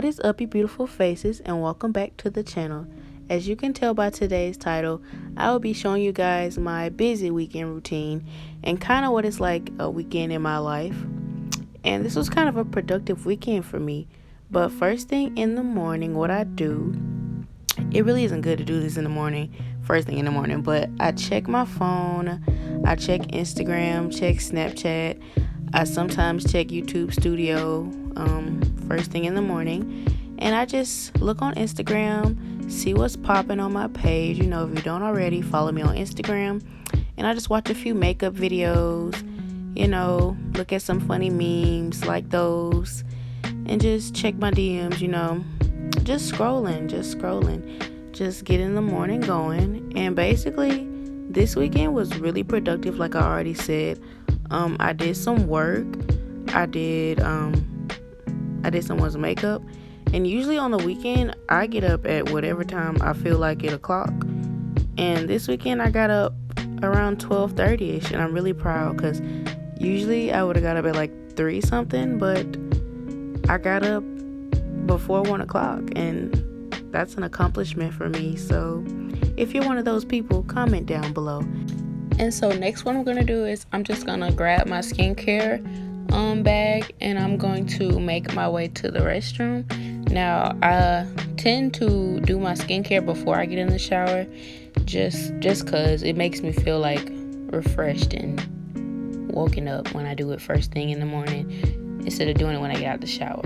What is up, you beautiful faces, and welcome back to the channel. As you can tell by today's title, I will be showing you guys my busy weekend routine and kind of what it's like a weekend in my life. And this was kind of a productive weekend for me. But first thing in the morning, what I do, it really isn't good to do this in the morning, first thing in the morning, but I check my phone, I check Instagram, check Snapchat, I sometimes check YouTube Studio first thing in the morning, and I just look on Instagram, see what's popping on my page. You know, if you don't already, follow me on Instagram, and I just watch a few makeup videos, you know, look at some funny memes like those, and just check my DMs, you know, just scrolling, just getting the morning going. And basically this weekend was really productive, like I already said. I did some work. I did someone's makeup, and usually on the weekend I get up at whatever time I feel like it o'clock. And this weekend I got up around 12:30ish, and I'm really proud because usually I would have got up at like 3 something, but I got up before 1 o'clock, and that's an accomplishment for me. So if you're one of those people, comment down below. And so next what I'm gonna do is I'm just gonna grab my skincare bag, and I'm going to make my way to the restroom. Now I tend to do my skincare before I get in the shower, just cause it makes me feel like refreshed and woken up when I do it first thing in the morning instead of doing it when I get out the shower.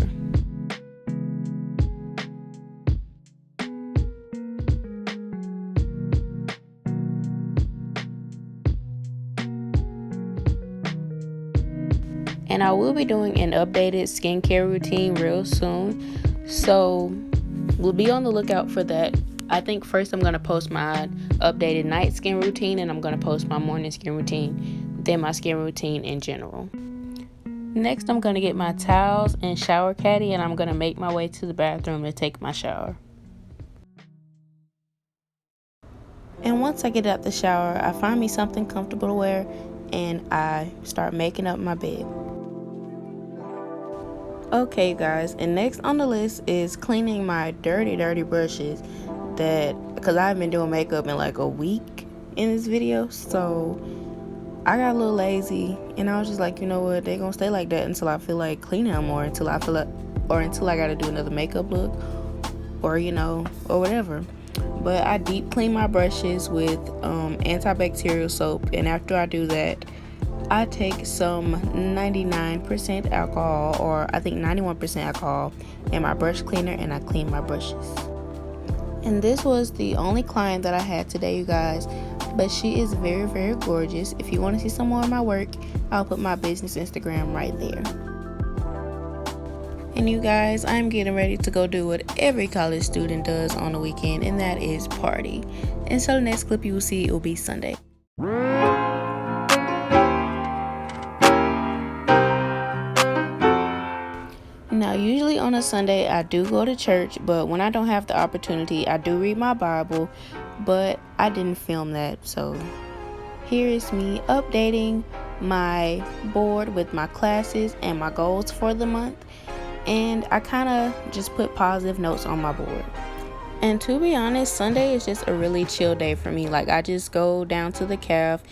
And I will be doing an updated skincare routine real soon, so we'll be on the lookout for that. I think first I'm going to post my updated night skin routine, and I'm going to post my morning skin routine, then my skin routine in general. Next I'm going to get my towels and shower caddy, and I'm going to make my way to the bathroom to take my shower. And once I get out the shower, I find me something comfortable to wear, and I start making up my bed. Okay guys, and next on the list is cleaning my dirty brushes, because I've been doing makeup in like a week in this video, so I got a little lazy, and I was just like, you know what, they're gonna stay like that until I feel like cleaning them, or until I gotta do another makeup look, or you know, or whatever. But I deep clean my brushes with antibacterial soap, and after I do that, I take some 99% alcohol, or I think 91% alcohol, in my brush cleaner, and I clean my brushes. And this was the only client that I had today, you guys, but she is very gorgeous. If you want to see some more of my work, I'll put my business Instagram right there. And you guys, I'm getting ready to go do what every college student does on the weekend, and that is party. And so the next clip you will see, it will be Sunday. Now usually on a Sunday I do go to church, but when I don't have the opportunity, I do read my Bible, but I didn't film that. So here is me updating my board with my classes and my goals for the month, and I kind of just put positive notes on my board. And to be honest, Sunday is just a really chill day for me. Like, I just go down to the caf,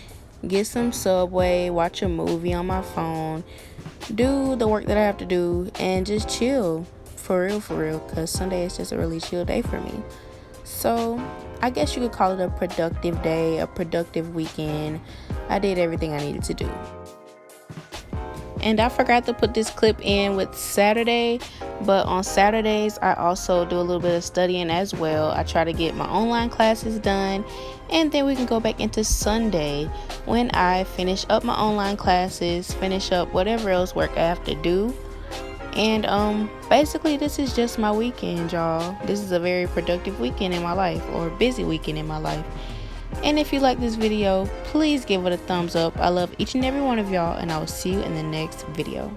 get some Subway, watch a movie on my phone, do the work that I have to do, and just chill for real, because Sunday is just a really chill day for me. So I guess you could call it a productive day, a productive weekend. I did everything I needed to do. And I forgot to put this clip in with Saturday, but on Saturdays I also do a little bit of studying as well. I try to get my online classes done, and then we can go back into Sunday when I finish up my online classes, finish up whatever else work I have to do. And basically this is just my weekend, y'all. This is a very productive weekend in my life, or busy weekend in my life. And if you like this video, please give it a thumbs up. I love each and every one of y'all, and I will see you in the next video.